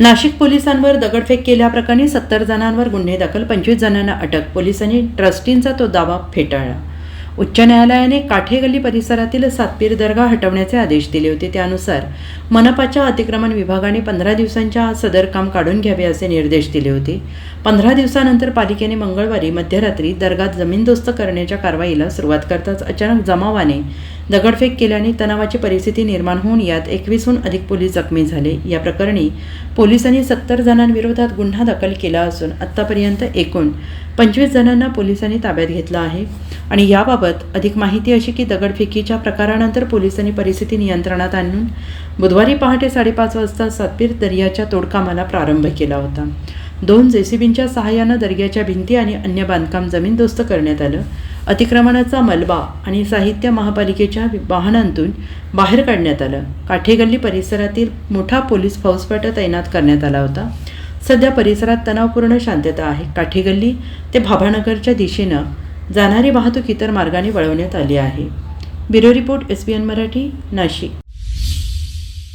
नाशिक पोलिसांवर दगडफेक केल्याप्रकरणी 70 जणांवर गुन्हे दाखल, 25 जणांना अटक. पोलिसांनी ट्रस्टींचा तो दावा फेटाळला. उच्च न्यायालयाने काठेगल्ली परिसरातील सातपीर दर्गा हटवण्याचे आदेश दिले होते. त्यानुसार मनपाच्या अतिक्रमण विभागाने 15 दिवसांच्या सदर काम काढून घ्यावे असे निर्देश दिले होते. 15 दिवसानंतर पालिकेने मंगळवारी मध्यरात्री दर्गात जमीनदोस्त करण्याच्या कारवाईला सुरुवात करताच अचानक जमावाने दगडफेक केल्याने तणावाची परिस्थिती निर्माण होऊन यात 21हून अधिक पोलीस जखमी झाले. या प्रकरणी पोलिसांनी 70 जणांविरोधात गुन्हा दाखल केला असून आत्तापर्यंत एकूण 25 जणांना पोलिसांनी ताब्यात घेतलं आहे. आणि याबाबत अधिक माहिती अशी की दगडफेकीच्या प्रकारानंतर पोलिसांनी परिस्थिती नियंत्रणात आणून बुधवारी पहाटे 5:30 वाजता सातपीर दर्ग्याच्या तोडकामाला प्रारंभ केला होता. 2 JCBच्या सहाय्यानं दर्ग्याच्या भिंती आणि अन्य बांधकाम जमीनदोस्त करण्यात आलं. अतिक्रमणाचा मलबा आणि साहित्य महापालिकेच्या वाहनांतून बाहेर काढण्यात आलं. काठेगल्ली परिसरातील मोठा पोलीस फौजफाटा तैनात करण्यात आला होता. सध्या परिसरात तणावपूर्ण शांतता आहे. काठेगल्ली ते भाभानगरच्या दिशेनं जाणारी वाहतूक इतर मार्गाने वळवण्यात आली आहे. Bureau report SBN Marathi, Nashik.